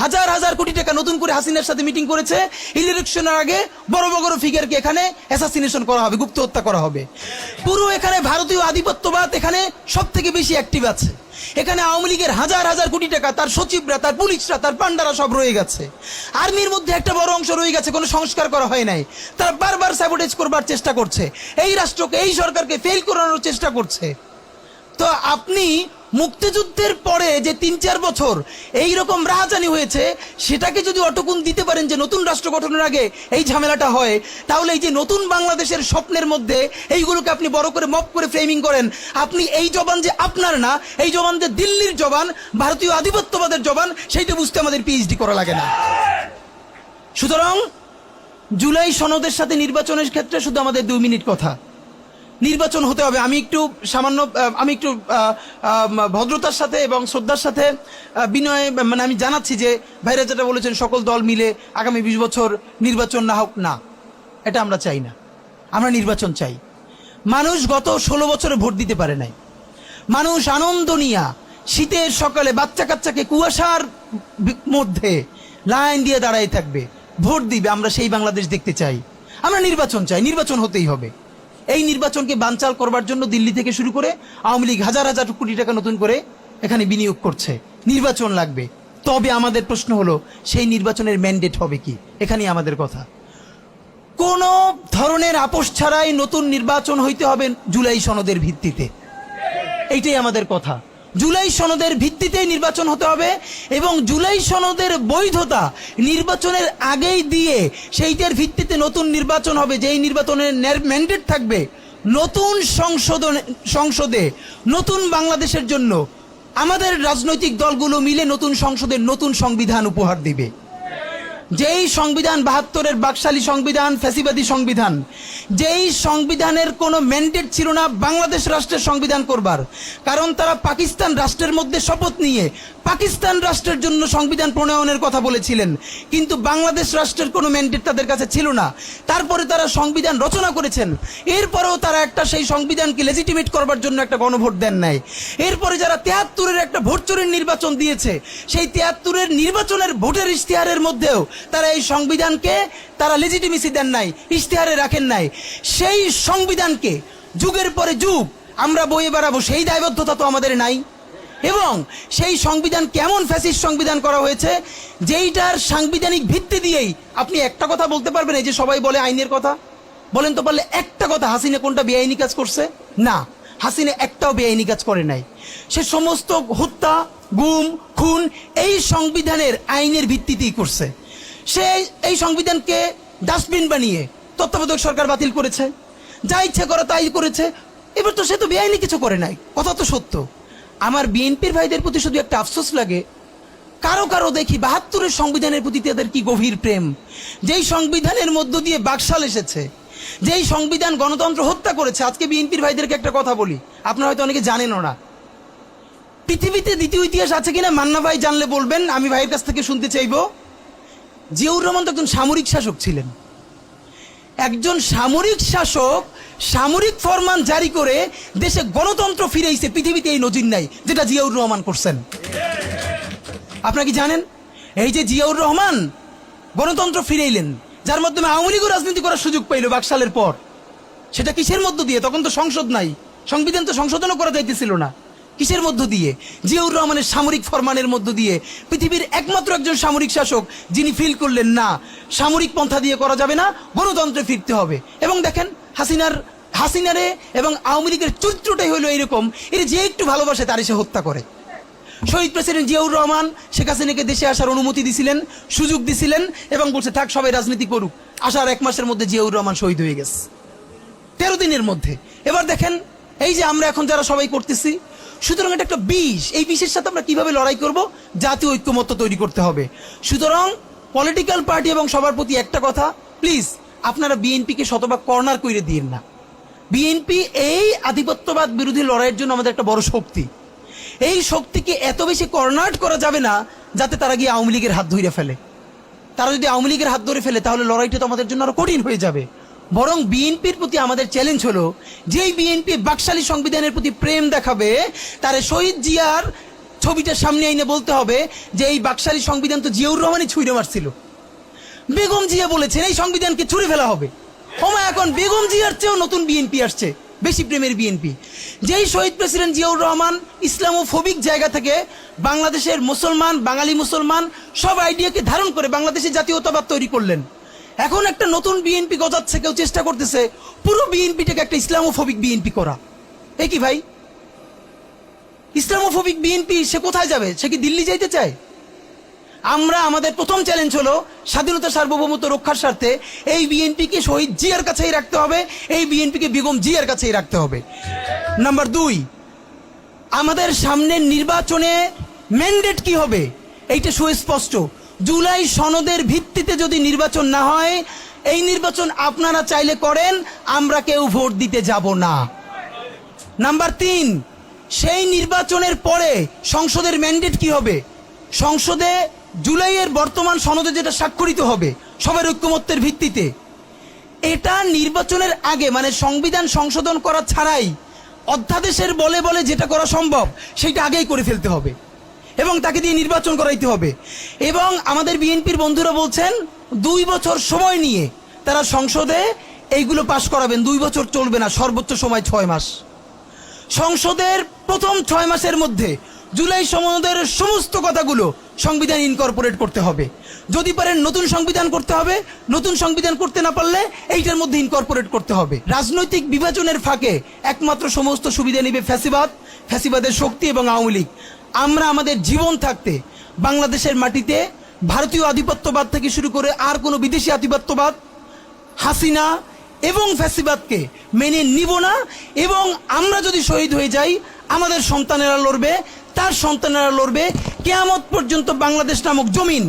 হাজার হাজার কোটি টাকা নতুন করে হাসিনার সাথে মিটিং করেছে, ইলেকশনের আগে বড় বড় ফিগারকে এখানে অ্যাসাসিনেশন করা হবে, গুপ্ত হত্যা করা হবে। পুরো এখানে ভারতীয় আধিপত্যবাদ এখানে সব থেকে বেশি অ্যাক্টিভ আছে। এখানে আওয়ামী লীগের হাজার হাজার কোটি টাকা, তার সচিবরা, তার পুলিশরা, তার পান্ডারা সব রয়ে গেছে। আর্মির মধ্যে একটা বড় অংশ রয়ে গেছে, কোনো সংস্কার করা হয় নাই। তারা বারবার স্যাবোটেজ করবার চেষ্টা করছে, এই রাষ্ট্রকে, এই সরকারকে ফেল করানোর চেষ্টা করছে। তো আপনি মুক্তিযুদ্ধের পরে যে ৩-৪ বছর এই রকম রাহাজানি হয়েছে, সেটাকে যদি অটকুন দিতে পারেন যে নতুন রাষ্ট্র গঠনের আগে এই ঝামেলাটা হয়, তাহলে এই যে নতুন বাংলাদেশের স্বপ্নের মধ্যে এইগুলোকে আপনি বড় করে মপ করে ফ্রেমিং করেন, আপনি এই জবান যে আপনার না, এই জবান যে দিল্লির জবান, ভারতীয় আধিপত্যবাদের জবান, সেইটা বুঝতে আমাদের পিএইচডি করা লাগে না। সুতরাং জুলাই সনদের সাথে নির্বাচনের ক্ষেত্রে শুধু আমাদের 2 মিনিট কথা। নির্বাচন হতে হবে। আমি একটু ভদ্রতার সাথে এবং শ্রদ্ধার সাথে বিনয় আমি জানাচ্ছি যে ভাইরা যেটা বলেছেন সকল দল মিলে আগামী 20 বছর নির্বাচন না হোক, না, এটা আমরা চাই না। আমরা নির্বাচন চাই। মানুষ গত 16 বছরে ভোট দিতে পারে নাই। মানুষ আনন্দ নিয়া শীতের সকালে বাচ্চা কাচ্চাকে কুয়াশার মধ্যে লাইন দিয়ে দাঁড়াই থাকবে, ভোট দিবে। আমরা সেই বাংলাদেশ দেখতে চাই। আমরা নির্বাচন চাই, নির্বাচন হতেই হবে। এই নির্বাচনকে বানচাল করবার জন্য দিল্লি থেকে শুরু করে আওয়ামী লীগ হাজার হাজার কোটি টাকা নতুন করে এখানে বিনিয়োগ করছে। নির্বাচন লাগবে। তবে আমাদের প্রশ্ন হলো, সেই নির্বাচনের ম্যান্ডেট হবে কি? এখানেই আমাদের কথা। কোন ধরনের আপোষ ছাড়াই নতুন নির্বাচন হইতে হবে জুলাই সনদের ভিত্তিতে। এইটাই আমাদের কথা। জুলাই সনদের ভিত্তিতে নির্বাচন হতে হবে এবং জুলাই সনদের বৈধতা নির্বাচনের আগেই দিয়ে সেইটার ভিত্তিতে নতুন নির্বাচন হবে, যেই নির্বাচনের ম্যান্ডেট থাকবে নতুন সংসদে নতুন বাংলাদেশের জন্য আমাদের রাজনৈতিক দলগুলো মিলে নতুন সংসদের নতুন সংবিধান উপহার দিবে। যেই সংবিধান 72-এর বাকশালী সংবিধান, ফ্যাসিবাদী সংবিধান, যেই সংবিধানের কোনো ম্যান্ডেট ছিল না বাংলাদেশ রাষ্ট্রের সংবিধান করবার, কারণ তারা পাকিস্তান রাষ্ট্রের মধ্যে শপথ নিয়ে পাকিস্তান রাষ্ট্রের জন্য সংবিধান প্রণয়নের কথা বলেছিলেন, কিন্তু বাংলাদেশ রাষ্ট্রের কোনো ম্যান্ডেট তাদের কাছে ছিল না। তারপরে তারা সংবিধান রচনা করেছেন, এরপরেও তারা একটা সেই সংবিধানকে লেজিটিমেট করবার জন্য একটা গণভোট দেন নাই। এরপরে যারা 73-এর একটা ভোট চোরের নির্বাচন দিয়েছে, সেই 73-এর নির্বাচনের ভোটের ইশতেহারের মধ্যেও তারা এই সংবিধানকে তারা লেজিটিমেসি দেন নাই, ইশতেহারে রাখেন নাই। সেই সংবিধানকে যুগের পরে যুগ আমরা বয়ে বেড়াবো, সেই দায়বদ্ধতা তো আমাদের নাই। এবং সেই সংবিধান কেমন ফ্যাসিস্ট সংবিধান করা হয়েছে, যেইটার সাংবিধানিক ভিত্তি দিয়েই আপনি একটা কথা বলতে পারবেন। এই যে সবাই বলে আইনের কথা, বলেন তো পারলে একটা কথা, হাসিনা কোনটা বেআইনি কাজ করছে? না, হাসিনা একটাও বেআইনি কাজ করে নাই। সে সমস্ত হত্যা, গুম, খুন এই সংবিধানের আইনের ভিত্তিতেই করছে। সে এই সংবিধানকে ডাস্টবিন বানিয়ে তত্ত্বাবধায়ক সরকার বাতিল করেছে, যা ইচ্ছে করে তাই করেছে। এবার তো সে তো বেআইনি কিছু করে নাই, কথা তো সত্য। আমার বিএনপির ভাইদের প্রতি শুধু একটা আফসোস লাগে, কারো কারো দেখি 72-এর সংবিধানের প্রতি তাদের কি গভীর প্রেম। যেই সংবিধানের মধ্য দিয়ে বাকশাল এসেছে, যেই সংবিধান গণতন্ত্র হত্যা করেছে। আজকে বিএনপির ভাইদেরকে একটা কথা বলি, আপনারা হয়তো অনেকে জানেনও না। পৃথিবীতে দ্বিতীয় ইতিহাস আছে কিনা মান্না ভাই জানলে বলবেন, আমি ভাইয়ের কাছ থেকে শুনতে চাইব। জিয়াউর রহমান তো একজন সামরিক শাসক ছিলেন। একজন সামরিক শাসক সামরিক ফরমান জারি করে দেশে গণতন্ত্র ফিরেইছে, পৃথিবীতে এই নজির নাই যেটা জিয়াউর রহমান করছেন। আপনারা কি জানেন? এই যে জিয়াউর রহমান গণতন্ত্র ফিরাইলেন, যার মাধ্যমে আওয়ামী লীগও রাজনীতি করার সুযোগ পাইল বাকশালের পর, সেটা কিসের মধ্য দিয়ে? তখন তো সংসদ নাই, সংবিধান তো সংশোধনও করা যাইতেছিল না। কিসের মধ্য দিয়ে? জিয়াউর রহমানের সামরিক ফরমানের মধ্য দিয়ে। পৃথিবীর একমাত্র একজন সামরিক শাসক যিনি ফিল করলেন না, সামরিক পন্থা দিয়ে করা যাবে না, গণতন্ত্রে ফিরতে হবে। এবং দেখেন হাসিনারে এবং আওয়ামী লীগের চরিত্রটাই হলো এইরকম, এর যে একটু ভালোবাসে তার সে হত্যা করে। শহীদ প্রেসিডেন্ট জিয়াউর রহমান শেখ হাসিনাকে দেশে আসার অনুমতি দিছিলেন, সুযোগ দিছিলেন এবং বলছে থাক সবাই রাজনীতি করুক। আসার 1 মাসের মধ্যে জিয়াউর রহমান শহীদ হয়ে গেছে, 13 দিনের মধ্যে। এবার দেখেন এই যে আমরা এখন যারা সবাই করতেছি, সুতরাং এটা একটা বিষ। এই বিষের সাথে আমরা কিভাবে লড়াই করব? জাতীয় ঐক্যমত্য তৈরি করতে হবে। সুতরাং পলিটিক্যাল পার্টি এবং সবার প্রতি একটা কথা, প্লিজ আপনারা বিএনপিকে শতভাগ কর্নার করে দিন না। বিএনপি এই আধিপত্যবাদ বিরোধী লড়াইয়ের জন্য আমাদের একটা বড় শক্তি। এই শক্তিকে এত বেশি কর্নার করা যাবে না যাতে তারা গিয়ে আওয়ামী লীগের হাত ধরে ফেলে। তারা যদি আওয়ামী লীগের হাত ধরে ফেলে তাহলে লড়াইটা তো আমাদের জন্য আরো কঠিন হয়ে যাবে। বরং বিএনপির প্রতি আমাদের চ্যালেঞ্জ হলো, যেই বিএনপি বাকশালী সংবিধানের প্রতি প্রেম দেখাবে, তারে শহীদ জিয়ার ছবিটা সামনে এনে বলতে হবে যে এই বাকশালী সংবিধান তো জিয়াউর রহমানই ছুঁড়ে মারছিল। বেগম জিয়া বলেছেন এই সংবিধানকে ছুঁড়ে ফেলা হবে। ওমা এখন বেগম জিয়ার চেয়েও নতুন বিএনপি আসছে, বেশি প্রেমের বিএনপি। যেই শহীদ প্রেসিডেন্ট জিয়াউর রহমান ইসলামোফোবিক জায়গা থেকে বাংলাদেশের মুসলমান, বাঙালি মুসলমান সব আইডিয়াকে ধারণ করে বাংলাদেশের জাতীয়তাবাদ তৈরি করলেন। এখন একটা নতুন বিএনপি গজাচ্ছে, কেউ চেষ্টা করতেছে পুরো বিএনপিটাকে একটা ইসলামোফোবিক বিএনপি করা। এ কি ভাই, ইসলামোফোবিক বিএনপি সে কোথায় যাবে? সে কি দিল্লি যাইতে চায়? আমরা আমাদের প্রথম চ্যালেঞ্জ হলো স্বাধীনতা সার্বভৌমত্ব রক্ষার স্বার্থে এই বিএনপিকে শহীদ জিয়ার কাছেই রাখতে হবে, এই বিএনপিকে বেগম জিয়ার কাছেই রাখতে হবে। নাম্বার 2, আমাদের সামনের নির্বাচনে ম্যান্ডেট কি হবে এইটা সুস্পষ্ট। জুলাই সনদের ভিত্তিতে যদি নির্বাচন না হয়, এই নির্বাচন আপনারা চাইলে করেন, আমরা কেউ ভোট দিতে যাব না। নাম্বার 3, সেই নির্বাচনের পরে সংসদের ম্যান্ডেট কি হবে? সংসদে জুলাইয়ের বর্তমান সনদে যেটা স্বাক্ষরিত হবে সবার ঐক্যমত্যের ভিত্তিতে, এটা নির্বাচনের আগে মানে সংবিধান সংশোধন করা ছাড়াই অধ্যাদেশের বলে বলে যেটা করা সম্ভব সেটা আগেই করে ফেলতে হবে এবং তাকে দিয়ে নির্বাচন করাইতে হবে। এবং আমাদের বিএনপির বন্ধুরা বলছেন 2 বছর সময় নিয়ে তারা সংসদে এইগুলো পাশ করাবেন। 2 বছর চলবে না, সর্বোচ্চ সময় 6 মাস। সংসদের প্রথম 6 মাসের মধ্যে জুলাই সনদের সমস্ত কথাগুলো সংবিধান ইনকর্পোরেট করতে হবে। যদি পারেন নতুন সংবিধান করতে হবে, নতুন সংবিধান করতে না পারলে এইটার মধ্যে ইনকর্পোরেট করতে হবে। রাজনৈতিক বিভাজনের ফাঁকে একমাত্র সমস্ত সুবিধা নেবে ফ্যাসিবাদ, ফ্যাসিবাদের শক্তি এবং আওয়ামী লীগ। আমরা আমাদের জীবন থাকতে বাংলাদেশের মাটিতে ভারতীয় আধিপত্যবাদ থেকে শুরু করে আর কোনো বিদেশি আধিপত্যবাদ, হাসিনা এবং ফ্যাসিবাদকে মেনে নিব না। এবং আমরা যদি শহীদ হয়ে যাই, আমাদের সন্তানেরা লড়বে, তার সন্তানেরা লড়বে। কিয়ামত পর্যন্ত বাংলাদেশ নামক জমিন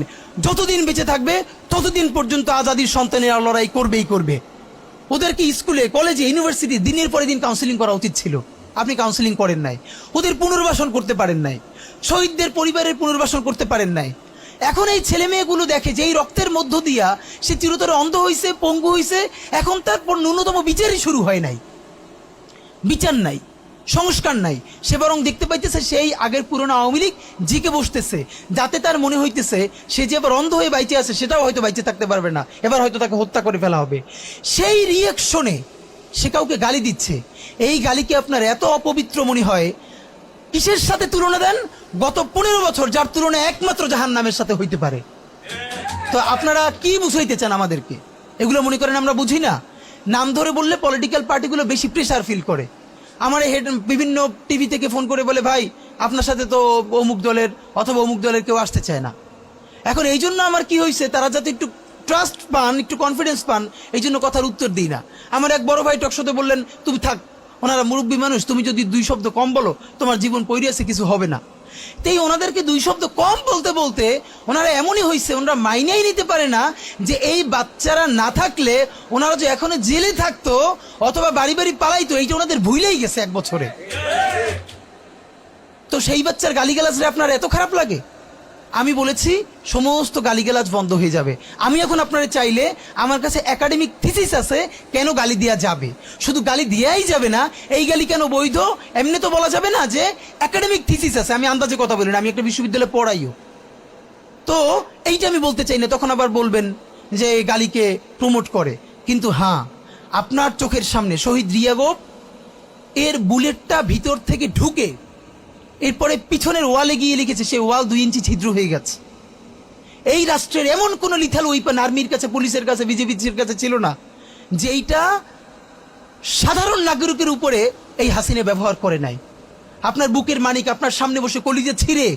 যতদিন বেঁচে থাকবে ততদিন পর্যন্ত আজাদির সন্তানেরা লড়াই করবেই করবে। ওদেরকে স্কুলে, কলেজে, ইউনিভার্সিটি দিনের পরে দিন কাউন্সিলিং করা উচিত ছিল। আপনি কাউন্সিলিং করেন নাই, ওদের পুনর্বাসন করতে পারেন নাই, শহীদদের পরিবারের পুনর্বাসন করতে পারেন নাই। এখন এই ছেলে মেয়েগুলো দেখে যে এই রক্তের মধ্য দিয়া সে চিরতরে অন্ধ হইছে, পঙ্গু হইছে, এখন তারপর ন্যূনতম বিচারই শুরু হয় নাই। বিচার নাই, সংস্কার নাই, সে বরং দেখতে পাইতেছে সেই আগের পুরনো আওয়ামী লীগ জিকে বসতেছে, যাতে তার মনে হইতেছে সে যে এবার অন্ধ হয়ে বাইচে আছে সেটাও হয়তো বাইচে থাকতে পারবে না, এবার হয়তো তাকে হত্যা করে ফেলা হবে। সেই রিয়াকশনে সে কাউকে গালি দিচ্ছে। এই গালিকে আপনার এত অপবিত্র মনে হয়, কিসের সাথে তুলনা দেন? গত 15 বছর যার তুলনা একমাত্র জাহান্নামের সাথে হইতে পারে। তো আপনারা কি বুঝাইতে চান আমাদেরকে? এগুলো মনে করেন আমরা বুঝি না? নাম ধরে বললে পলিটিক্যাল পার্টিগুলো বেশি প্রেসার ফিল করে। আমার বিভিন্ন টিভি থেকে ফোন করে বলে, ভাই আপনার সাথে তো অমুক দলের অথবা অমুক দলের কেউ আসতে চায় না। এখন এই জন্য আমার কি হয়েছে, তারা যাতে একটু ট্রাস্ট পান, একটু কনফিডেন্স পান, এই জন্য কথার উত্তর দিই না। আমার এক বড় ভাই টকশোতে বললেন, তুমি থাক, ওনারা মুরব্বী মানুষ, তুমি যদি 2 শব্দ কম বলো তোমার জীবন পড়ে আছে, কিছু হবে না। তাই ওনাদেরকে 2 শব্দ কম বলতে বলতে ওনারা এমনই হয়েছে, ওনারা মাইনেই নিতে পারে না যে এই বাচ্চারা না থাকলে ওনারা যে এখনো জেলে থাকতো অথবা বাড়ি বাড়ি পালাইতো, এইটা ওনাদের ভুলেই গেছে 1 বছরে। তো সেই বাচ্চার গালিগালাজরে আপনার এত খারাপ লাগে? আমি বলেছি সমস্ত গালিগালাজ বন্ধ হয়ে যাবে। আমি এখন আপনারা চাইলে আমার কাছে একাডেমিক থিসিস আছে কেন গালি দেওয়া যাবে। শুধু গালি দেওয়াই যাবে না, এই গালি কেন বৈধ এমনি তো বলা যাবে না, যে একাডেমিক থিসিস আছে। আমি আন্দাজে কথা বলি না, আমি একটা বিশ্ববিদ্যালয়ে পড়াইও। তো এইটা আমি বলতে চাই না, তখন আবার বলবেন যে গালিকে প্রমোট করে। কিন্তু হ্যাঁ, আপনার চোখের সামনে শহীদ রিয়াগোপ এর বুলেটটা ভিতর থেকে ঢুকে এরপরে পিছনের ওয়ালে গিয়ে লিখেছে, সেই ওয়াল 2 ইঞ্চি ছিদ্র হয়ে গেছে। এই রাষ্ট্রের এমন কোন লিথাল ওয়েপন আর্মির কাছে, পুলিশের কাছে, বিজেপির কাছে ছিল না যেইটা সাধারণ নাগরিকের উপরে এই হাসিনা ব্যবহার করে নাই। আপনার বুকের মানিক আপনার সামনে বসে কলিজা ছিঁড়ে